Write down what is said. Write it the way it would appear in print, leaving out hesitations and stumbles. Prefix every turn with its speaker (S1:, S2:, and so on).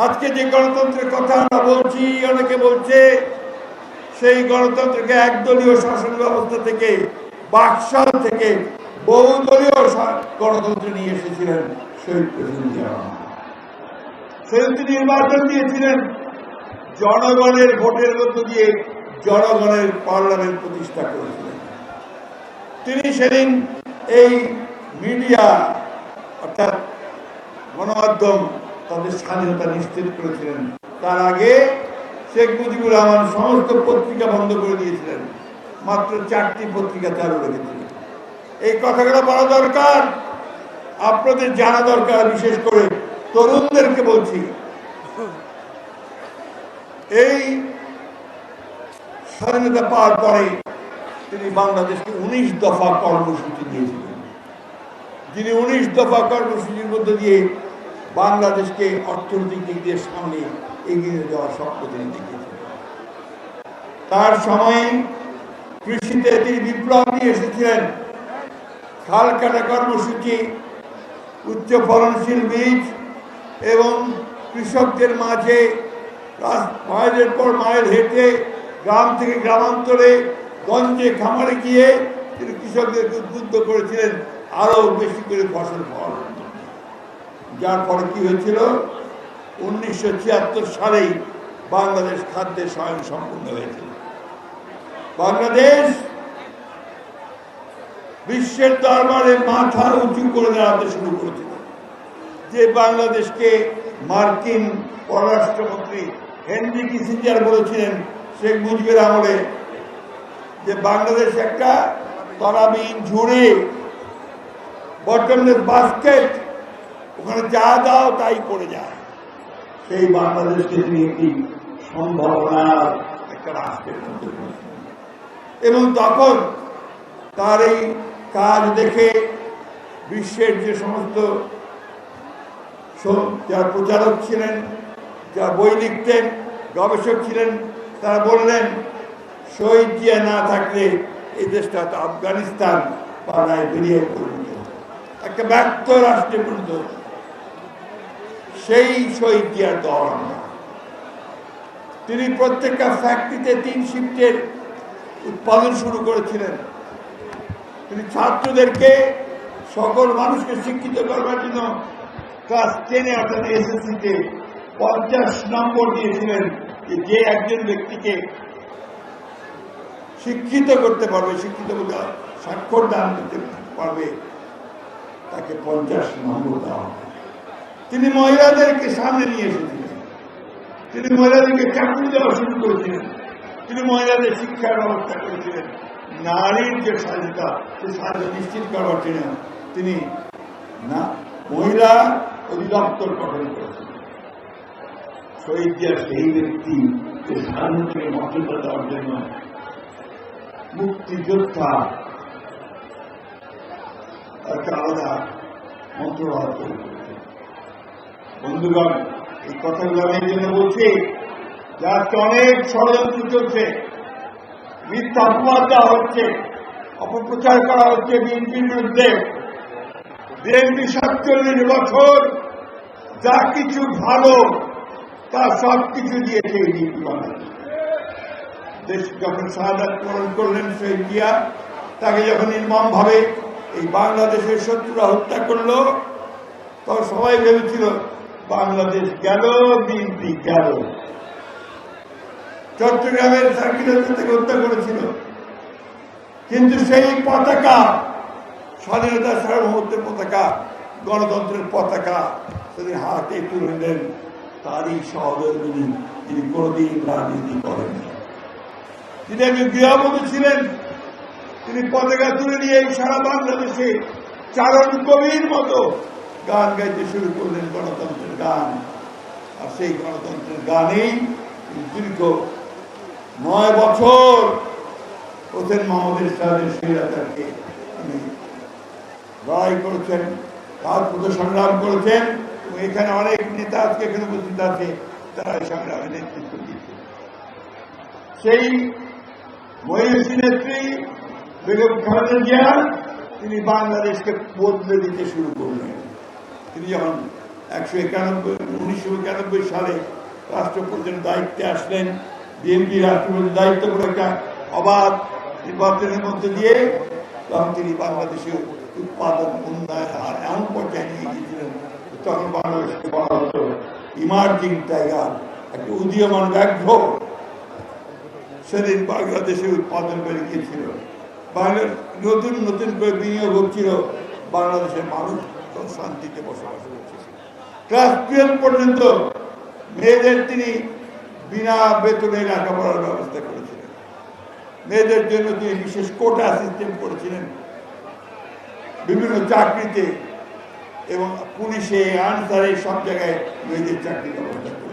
S1: আজকে যে গণতন্ত্রের কথা আমরা বলছি, অনেকে বলছে সেই গণতন্ত্রকে একদলীয় শাসন ব্যবস্থা থেকে, বাকশাল থেকে বহুদলীয় গণতন্ত্র নিয়ে এসেছিলেন শহীদ প্রেসিডেন্ট জিয়া রহমান। সেদিন তিনি নির্বাচন দিয়েছিলেন জনগণের ভোটের মধ্য দিয়ে, জনগণের পার্লামেন্ট প্রতিষ্ঠা করেছিলেন তিনি। সেদিন এই মিডিয়া অর্থাৎ গণমাধ্যম তাদের স্বাধীনতা নিশ্চিত করেছিলেন। তার আগে শেখ মুজিবুর রহমান সমস্ত পত্রিকা বন্ধ করে দিয়েছিলেন, মাত্র 4টি পত্রিকা চালু রেখেছিলেন। এই কথাগুলো বলা দরকার, আপনাদের জানা দরকার, বিশেষ করে তরুণদেরকে বলছি। এই স্বাধীনতা পাওয়ার পরে তিনি বাংলাদেশকে 19 দফা কর্মসূচি দিয়েছিলেন, যিনি 19 দফা কর্মসূচির মধ্য দিয়ে বাংলাদেশকে অর্থনৈতিক দিক দিয়ে সামনে এগিয়ে যাওয়ার স্বপ্ন তিনি দেখিয়েছিলেন। তার সময়ে কৃষিতে তিনি বিপ্লব নিয়ে এসেছিলেন। খাল কাটা কর্মসূচি, উচ্চ ফলনশীল বীজ এবং কৃষকদের মাঝে মাইলের পর মাইল হেঁটে গ্রাম থেকে গ্রামান্তরে, গঞ্জে খামারে গিয়ে তিনি কৃষকদেরকে উদ্বুদ্ধ করেছিলেন আরো বেশি করে ফসল ফল। যার ফলে কি হয়েছিল, 1976 সালেই বাংলাদেশ খাদ্যে স্বয়ংসম্পূর্ণ হয়েছিল। বাংলাদেশ বিশ্বের দরবারে মাথা উঁচু করে দাঁড়াতে শুরু করেছিল। যে বাংলাদেশকে মার্কিন পররাষ্ট্রমন্ত্রী হেনরি কিসিঞ্জার বলেছিলেন শেখ মুজিবের আমলে যে বাংলাদেশ একটা তলাবিহীন ঝুড়ি, বটমলেস বাস্কেট, ওখানে যা দাও তাই পড়ে যায়। সেই বাংলাদেশকে তিনি একটি সম্ভাবনার একটা রাষ্ট্রের মধ্যে করেছিলেন। এবং তখন তার এই কাজ দেখে বিশ্বের যে সমস্ত যারা প্রচারক ছিলেন, যারা বই লিখতেন, গবেষক ছিলেন, তারা বললেন শহীদ জিয়া না থাকলে এই দেশটা তো আফগানিস্তান বা নাইজেরিয়ায় পরিণত, একটা ব্যর্থ রাষ্ট্রে পরিণত। সেই শহীদ জিয়ার দল আমরা। তিনি প্রত্যেকটা ফ্যাক্টরিতে 3 শিফটের উৎপাদন শুরু করেছিলেন। তিনি ছাত্রদেরকে, সকল মানুষকে শিক্ষিত করবার জন্য ক্লাস 10-এ অর্থাৎ এসএসসিতে 50 নম্বর দিয়েছিলেন। যে একজন ব্যক্তিকে শিক্ষিত করতে পারবে, শিক্ষিত বলতে স্বাক্ষর দান করতে পারবে, তাকে 50 নম্বর দেওয়া হবে। তিনি মহিলাদেরকে সামনে নিয়ে এসেছিলেন, তিনি মহিলাদেরকে চাকরি দেওয়া শুরু করেছিলেন, তিনি মহিলাদের শিক্ষার ব্যবস্থা করেছিলেন। নারীর যে স্বাধীনতা, সেই স্বাধীনতা নিশ্চিত করার জন্য তিনি মহিলা অধিদপ্তর গঠন করেছিলেন। শহীদ জিয়া সেই ব্যক্তি যে স্বাধীনতাকে মর্যাদা দেওয়ার জন্য মুক্তিযোদ্ধা একটা আলাদা মন্ত্রণালয় তৈরি করেছেন। বন্ধুগণ, এই কথাগুলো আমি এই জন্য বলছি, যার অনেক ষড়যন্ত্র চলছে, মিথ্যা অপবাদ দেওয়া হচ্ছে, অপপ্রচার করা হচ্ছে বিএনপির বিরুদ্ধে। বিএনপি 47 বছর যা কিছু ভালো তা সব কিছু দিয়েছে এই বিএনপি বাংলাদেশ। দেশ যখন শাহাদাত বরণ করলেন শহীদ জিয়া, তাকে যখন নির্মম ভাবে এই বাংলাদেশের শত্রুরা হত্যা করলো, তখন সবাই ভেবেছিল বাংলাদেশ গেল, বিএনপি গেল। চট্টগ্রামের সার্কিট থেকে হত্যা করেছিল, কিন্তু সেই পতাকা, স্বাধীনতা সার্বভৌমত্বের পতাকা, গণতন্ত্রের পতাকা তিনি হাতে তুলে নেন তারই সহধর্মিনী, তিনি কোনদিন রাজনীতি করেননি। তিনি একজন গৃহবধূ ছিলেন, তিনি পতাকা তুলে নিয়ে সারা বাংলাদেশে চারণ কবির মতো গান গাইতে শুরু করলেন, গণতন্ত্রের গান। আর সেই গণতন্ত্রের গানেই দীর্ঘ 9 বছর হোসেন মোহাম্মদ এরশাদের স্বৈরাচারকে তিনি লড়াই করেছেন, রাজপথে সংগ্রাম করেছেন। এবং এখানে অনেক নেতা আজকে এখানে উপস্থিত আছে, তারা এই সংগ্রামে নেতৃত্ব দিয়েছে। সেই মহিষী নেত্রী বেগম খালেদা জিয়া তিনি বাংলাদেশকে বদলে দিতে শুরু করলেন। তিনি যখন 1991 সালে রাষ্ট্রপ্রধানের দায়িত্বে আসলেন। বিএনপি রাষ্ট্রপতির দায়িত্ব করে একটা অবাধ নির্বাচনের মধ্যে দিয়ে তখন তিনি বাংলাদেশের উৎপাদন উন্নয়ন আর এমন পর্যায়ে নিয়ে গিয়েছিলেন, তখন বাংলাদেশকে বলা হতো ইমার্জিং টাইগার, একটা উদীয়মান ব্যাঘ্র। সেদিন বাংলাদেশে উৎপাদন বেড়ে গিয়েছিল, নতুন নতুন করে বিনিয়োগ হচ্ছিল, বাংলাদেশের মানুষ শান্তিতে বসবাস করছে। ক্লাস 12 পর্যন্ত মেয়েদের তিনি বিনা বেতনে লেখাপড়ার ব্যবস্থা করেছিলেন। মেয়েদের জন্য তিনি বিশেষ কোটা সিস্টেম করেছিলেন বিভিন্ন চাকরিতে, এবং পুলিশে, আনসারে সব জায়গায় মেয়েদের চাকরির ব্যবস্থা করেছিলেন।